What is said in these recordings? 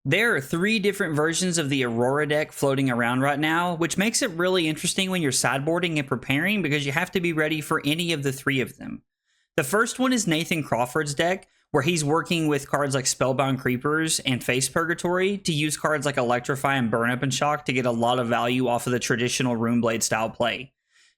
There are 3 different versions of the Aurora deck floating around right now, which makes it really interesting when you're sideboarding and preparing because you have to be ready for any of the 3 of them. The first one is Nathan Crawford's deck, where he's working with cards like Spellbound Creepers and Face Purgatory to use cards like Electrify and Burn Up and Shock to get a lot of value off of the traditional Runeblade style play.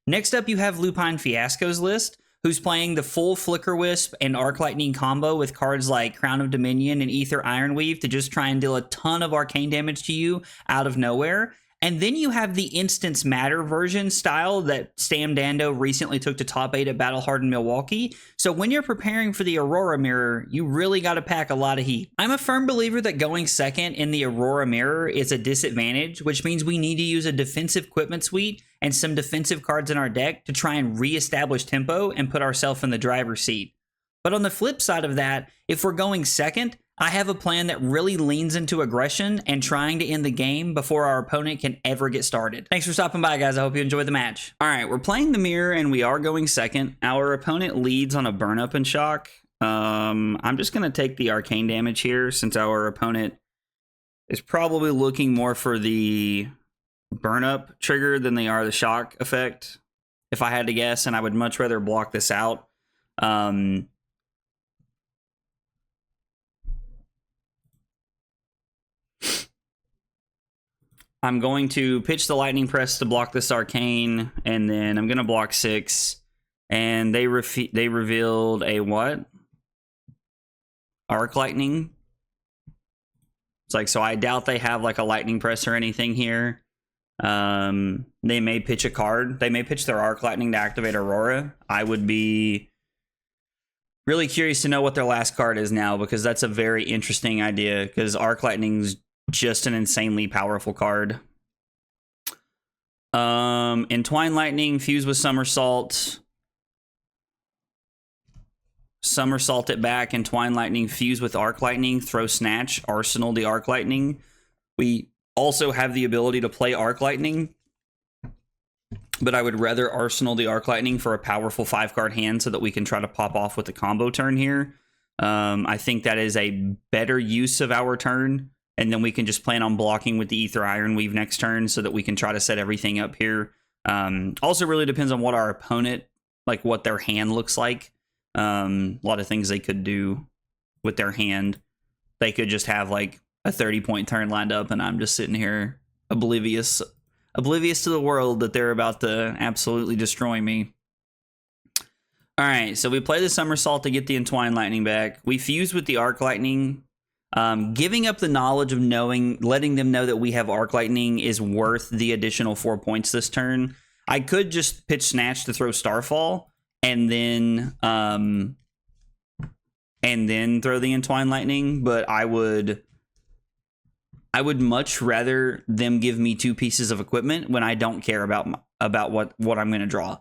Next up, you have Lupine Fiasco's list, who's playing the full Flicker Wisp and Arc Lightning combo with cards like Crown of Dominion and Aether Ironweave to just try and deal a ton of arcane damage to you out of nowhere. And then you have the Instance Matter version style that Stam Dando recently took to top 8 at Battle Hardened Milwaukee. So when you're preparing for the Aurora Mirror, you really got to pack a lot of heat. I'm a firm believer that going second in the Aurora Mirror is a disadvantage, which means we need to use a defensive equipment suite and some defensive cards in our deck to try and reestablish tempo and put ourselves in the driver's seat. But on the flip side of that, if we're going second, I have a plan that really leans into aggression and trying to end the game before our opponent can ever get started. Thanks for stopping by, guys. I hope you enjoyed the match. All right, we're playing the mirror and we are going second. Our opponent leads on a Burn Up and Shock. I'm just going to take the arcane damage here since our opponent is probably looking more for the Burn Up trigger than they are the shock effect, if I had to guess, and I would much rather block this out. I'm going to pitch the Lightning Press to block this Arcane, and then I'm going to block 6. And they revealed a what? Arc Lightning. It's like, so I doubt they have like a Lightning Press or anything here. They may pitch a card. They may pitch their Arc Lightning to activate Aurora. I would be really curious to know what their last card is now, because that's a very interesting idea, because Arc Lightning's just an insanely powerful card. Entwine Lightning, fuse with Somersault. Somersault it back, Entwine Lightning, fuse with Arc Lightning, throw Snatch, arsenal the Arc Lightning. We also have the ability to play Arc Lightning, but I would rather arsenal the Arc Lightning for a powerful 5-card hand so that we can try to pop off with the combo turn here. I think that is a better use of our turn. And then we can just plan on blocking with the Aether Ironweave next turn so that we can try to set everything up here. Also really depends on what our opponent, like what their hand looks like. A lot of things they could do with their hand. They could just have like a 30-point turn lined up and I'm just sitting here oblivious to the world that they're about to absolutely destroy me. All right, so we play the Somersault to get the Entwine Lightning back. We fuse with the Arc Lightning. Giving up the knowledge of letting them know that we have Arc Lightning is worth the additional 4 points this turn. I could just pitch Snatch to throw Starfall and then throw the Entwine Lightning, but I would much rather them give me 2 pieces of equipment when I don't care about what I'm going to draw.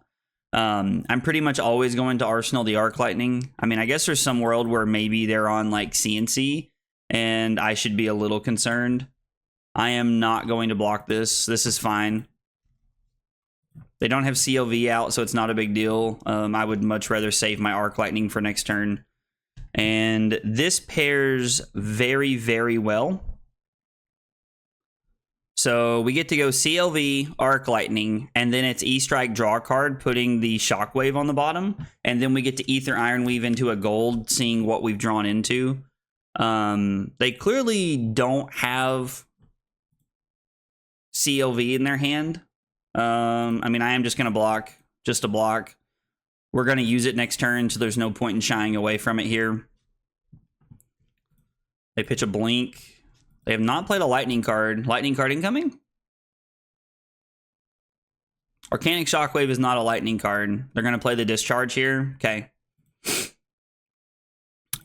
I'm pretty much always going to arsenal the Arc Lightning. I mean, I guess there's some world where maybe they're on like CNC and I should be a little concerned. I am not going to block this. This is fine. They don't have CLV out, so it's not a big deal. I would much rather save my Arc Lightning for next turn. And this pairs very, very well. So we get to go CLV, Arc Lightning, and then it's E-Strike draw card, putting the Shockwave on the bottom. And then we get to Aether Ironweave into a gold, seeing what we've drawn into. They clearly don't have CLV in their hand. I mean, I am just going to block, just a block. We're going to use it next turn, so there's no point in shying away from it here. They pitch a Blink. They have not played a Lightning card. Lightning card incoming? Arcanic Shockwave is not a Lightning card. They're going to play the Discharge here. Okay.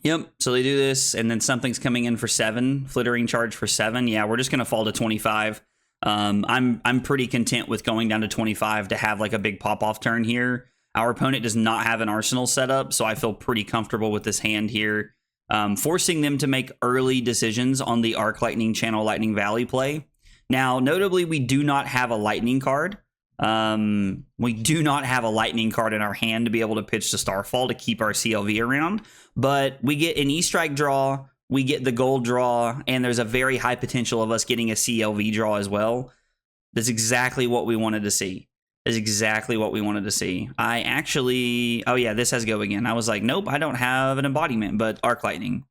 Yep, so they do this, and then something's coming in for 7. Flittering Charge for 7. Yeah, we're just going to fall to 25. I'm pretty content with going down to 25 to have like a big pop-off turn here. Our opponent does not have an arsenal set up, so I feel pretty comfortable with this hand here. Forcing them to make early decisions on the Arc Lightning Channel Lightning Valley play. Now, notably, we do not have a Lightning card. We do not have a Lightning card in our hand to be able to pitch to Starfall to keep our CLV around. But we get an E-Strike draw, we get the gold draw, and there's a very high potential of us getting a CLV draw as well. That's exactly what we wanted to see. Is exactly what we wanted to see. I actually... Oh, yeah, this has go again. I was like, nope, I don't have an embodiment, but Arc Lightning.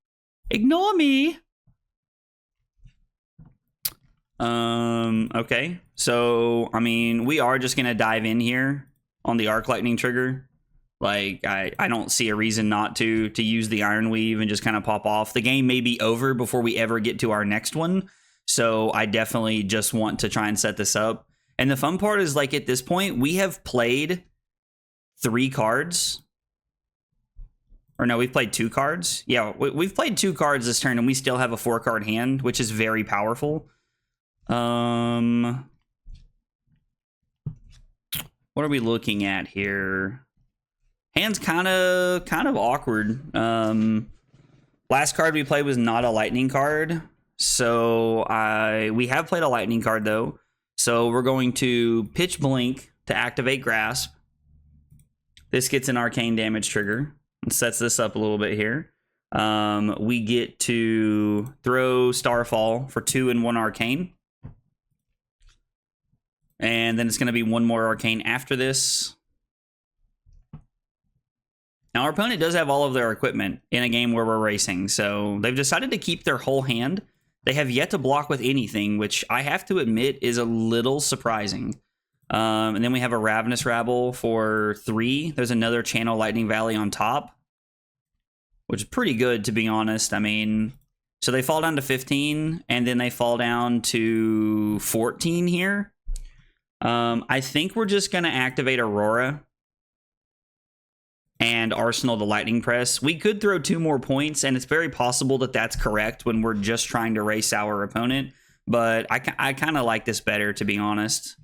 Ignore me! Okay. So, I mean, we are just going to dive in here on the Arc Lightning trigger. Like, I don't see a reason not to use the Iron Weave and just kind of pop off. The game may be over before we ever get to our next one. So I definitely just want to try and set this up. And the fun part is, like, at this point, we have played 3 cards. Or no, we've played 2 cards. Yeah, we've played 2 cards this turn, and we still have a 4-card hand, which is very powerful. What are we looking at here? Hand's kind of awkward. Last card we played was not a lightning card. So we have played a lightning card though. So we're going to pitch blink to activate grasp. This gets an arcane damage trigger and sets this up a little bit here. We get to throw Starfall for 2 and 1 arcane. And then it's going to be 1 more arcane after this. Now, our opponent does have all of their equipment in a game where we're racing, so they've decided to keep their whole hand. They have yet to block with anything, which I have to admit is a little surprising. And then we have a Ravenous Rabble for 3. There's another Channel Lightning Valley on top, which is pretty good, to be honest. I mean, so they fall down to 15, and then they fall down to 14 here. I think we're just going to activate Aurora and Arsenal the Lightning Press. We could throw 2 more points, and it's very possible that that's correct when we're just trying to race our opponent. But I kind of like this better, to be honest.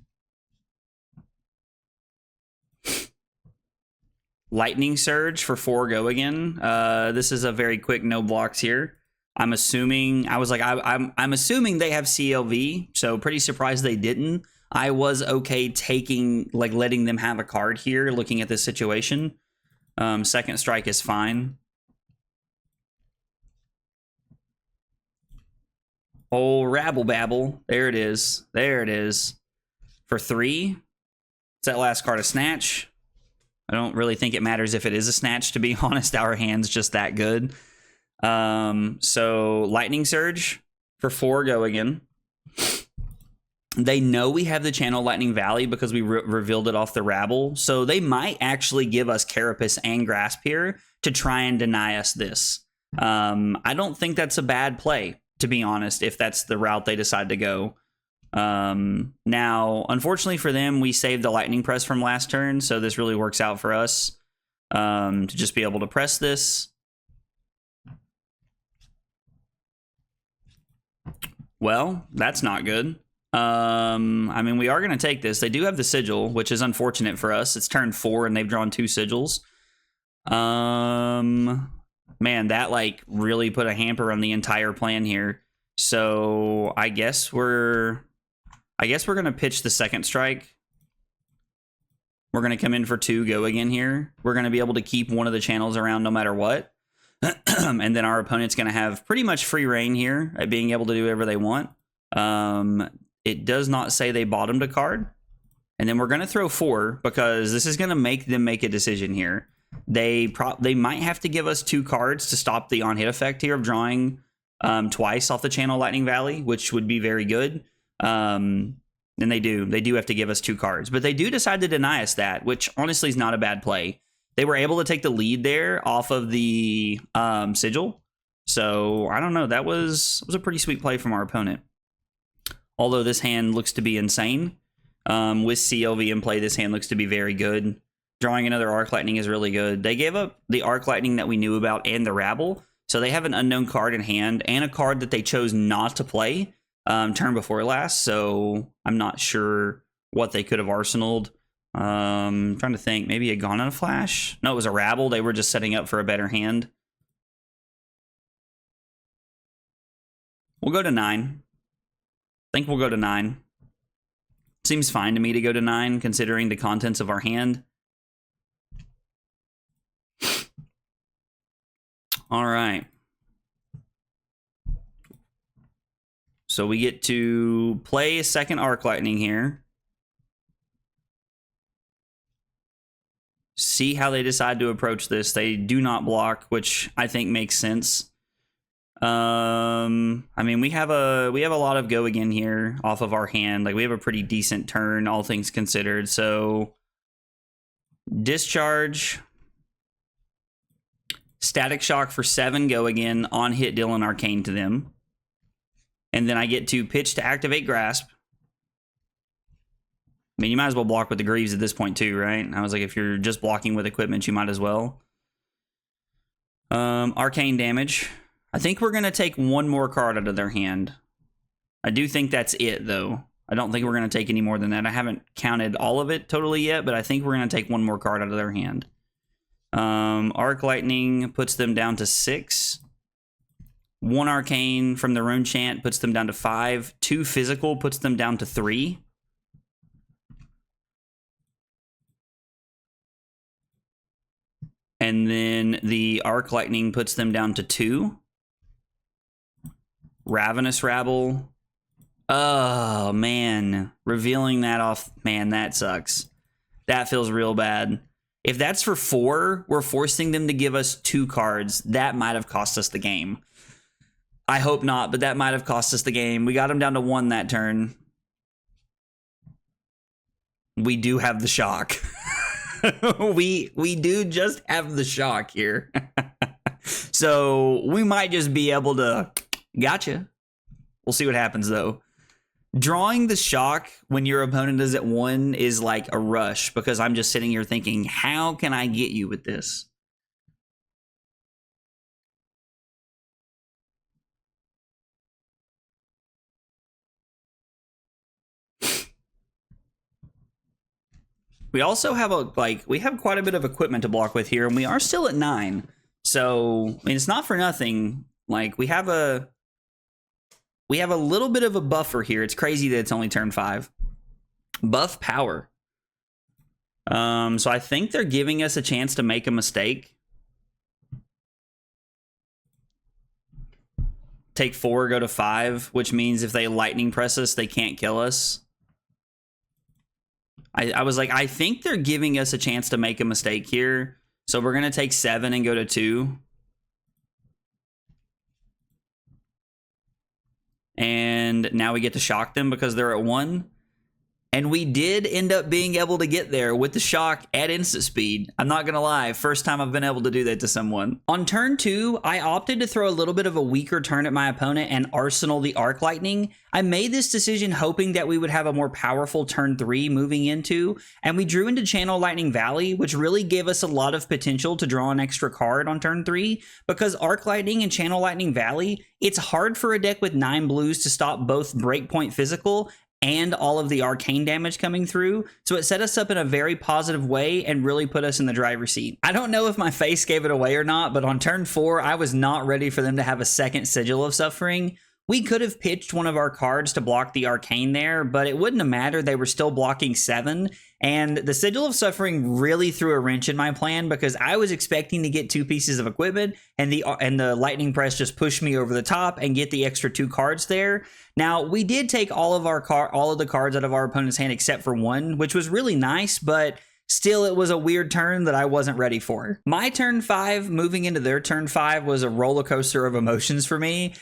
Lightning Surge for 4 go again. This is a very quick no blocks here. I'm assuming... I'm assuming they have CLV, so pretty surprised they didn't. I was okay taking... like, letting them have a card here, looking at this situation. Second strike is fine. Oh, Rabble Babble. There it is. There it is. For 3. Is that last card a Snatch? I don't really think it matters if it is a Snatch, to be honest. Our hand's just that good. So, Lightning Surge for 4 go again. They know we have the Channel Lightning Valley because we revealed it off the Rabble. So they might actually give us Carapace and Grasp here to try and deny us this. I don't think that's a bad play, to be honest, if that's the route they decide to go. Now, unfortunately for them, we saved the Lightning Press from last turn, so this really works out for us to just be able to press this. Well, that's not good. I mean, we are going to take this. They do have the Sigil, which is unfortunate for us. It's turn 4 and they've drawn 2 Sigils. Man, that like really put a hamper on the entire plan here. So I guess we're going to pitch the second strike. We're going to come in for 2 go again here. We're going to be able to keep one of the channels around no matter what. And then our opponent's going to have pretty much free reign here at being able to do whatever they want. It does not say they bottomed a card. And then we're going to throw 4 because this is going to make them make a decision here. They might have to give us 2 cards to stop the on-hit effect here of drawing twice off the Channel Lightning Valley, which would be very good. And they do. They do have to give us 2 cards. But they do decide to deny us that, which honestly is not a bad play. They were able to take the lead there off of the Sigil. So, I don't know. That was a pretty sweet play from our opponent. Although this hand looks to be insane. With CLV in play, this hand looks to be very good. Drawing another Arc Lightning is really good. They gave up the Arc Lightning that we knew about and the Rabble. So they have an unknown card in hand and a card that they chose not to play turn before last. So I'm not sure what they could have arsenaled. Trying to think. Maybe a Gone in a Flash? No, it was a Rabble. They were just setting up for a better hand. We'll go to 9. I think we'll go to 9. Seems fine to me to go to 9, considering the contents of our hand. All right. So we get to play a second Arc Lightning here. See how they decide to approach this. They do not block, which I think makes sense. I mean, we have a lot of go again here off of our hand. Like, we have a pretty decent turn, all things considered. So Discharge, Static Shock for 7 go again, on hit deal an Arcane to them. And then I get to pitch to activate Grasp. I mean, you might as well block with the Greaves at this point too, right? I was like, if you're just blocking with equipment, you might as well. Arcane damage. I think we're going to take one more card out of their hand. I do think that's it, though. I don't think we're going to take any more than that. I haven't counted all of it totally yet, but I think we're going to take one more card out of their hand. Arc Lightning puts them down to 6. 1 Arcane from the Rune Chant puts them down to 5. 2 Physical puts them down to 3. And then the Arc Lightning puts them down to 2. Ravenous Rabble. Oh, man. Revealing that off. Man, that sucks. That feels real bad. If that's for 4, we're forcing them to give us 2 cards. That might have cost us the game. I hope not, but that might have cost us the game. We got them down to 1 that turn. We do have the shock. we do just have the shock here. So we might just be able to... Gotcha. We'll see what happens, though. Drawing the shock when your opponent is at 1 is like a rush, because I'm just sitting here thinking, how can I get you with this? We also have we have quite a bit of equipment to block with here, and we are still at 9. So, I mean, it's not for nothing. Like, we have a little bit of a buffer here. It's crazy that it's only turn 5. Buff power. So I think they're giving us a chance to make a mistake. Take 4, go to 5, which means if they lightning press us, they can't kill us. I was like, I think they're giving us a chance to make a mistake here. So we're going to take 7 and go to 2. And now we get to shock them because they're at 1. And we did end up being able to get there with the shock at instant speed. I'm not going to lie, first time I've been able to do that to someone. On turn 2, I opted to throw a little bit of a weaker turn at my opponent and arsenal the Arc Lightning. I made this decision hoping that we would have a more powerful turn 3 moving into, and we drew into Channel Lightning Valley, which really gave us a lot of potential to draw an extra card on turn 3, because Arc Lightning and Channel Lightning Valley, it's hard for a deck with 9 blues to stop both Breakpoint Physical and all of the arcane damage coming through, so it set us up in a very positive way and really put us in the driver's seat. I don't know if my face gave it away or not, but on turn 4, I was not ready for them to have a second Sigil of Suffering. We could have pitched one of our cards to block the arcane there, but it wouldn't have mattered. They were still blocking 7, and the Sigil of Suffering really threw a wrench in my plan because I was expecting to get 2 pieces of equipment, and the Lightning Press just pushed me over the top and get the extra 2 cards there. Now, we did take all of the cards out of our opponent's hand except for 1, which was really nice, but still, it was a weird turn that I wasn't ready for. My turn 5, moving into their turn 5, was a roller coaster of emotions for me.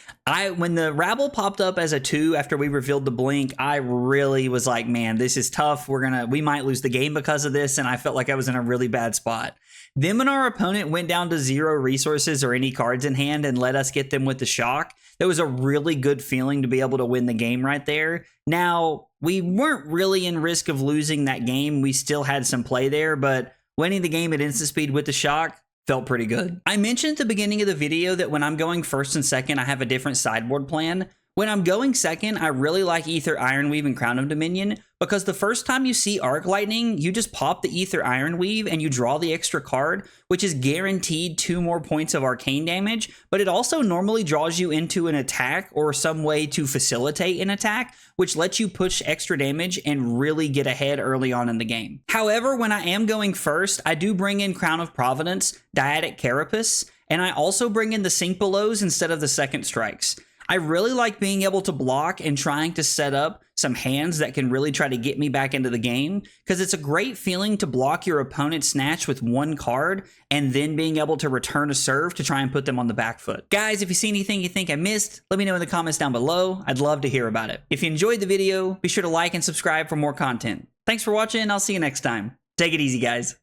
When the Rabble popped up as a 2 after we revealed the blink, I really was like, man, this is tough. We might lose the game because of this, and I felt like I was in a really bad spot. Then when our opponent went down to 0 resources or any cards in hand and let us get them with the shock, that was a really good feeling to be able to win the game right there. Now, we weren't really in risk of losing that game. We still had some play there, but winning the game at instant speed with the shock felt pretty good. I mentioned at the beginning of the video that when I'm going first and second, I have a different sideboard plan. When I'm going second, I really like Ether Ironweave and Crown of Dominion because the first time you see Arc Lightning, you just pop the Ether Ironweave and you draw the extra card, which is guaranteed 2 more points of arcane damage, but it also normally draws you into an attack or some way to facilitate an attack, which lets you push extra damage and really get ahead early on in the game. However, when I am going first, I do bring in Crown of Providence, Dyadic Carapace, and I also bring in the Sink Belows instead of the second strikes. I really like being able to block and trying to set up some hands that can really try to get me back into the game, because it's a great feeling to block your opponent's Snatch with one card and then being able to return a serve to try and put them on the back foot. Guys, if you see anything you think I missed, let me know in the comments down below. I'd love to hear about it. If you enjoyed the video, be sure to like and subscribe for more content. Thanks for watching. I'll see you next time. Take it easy, guys.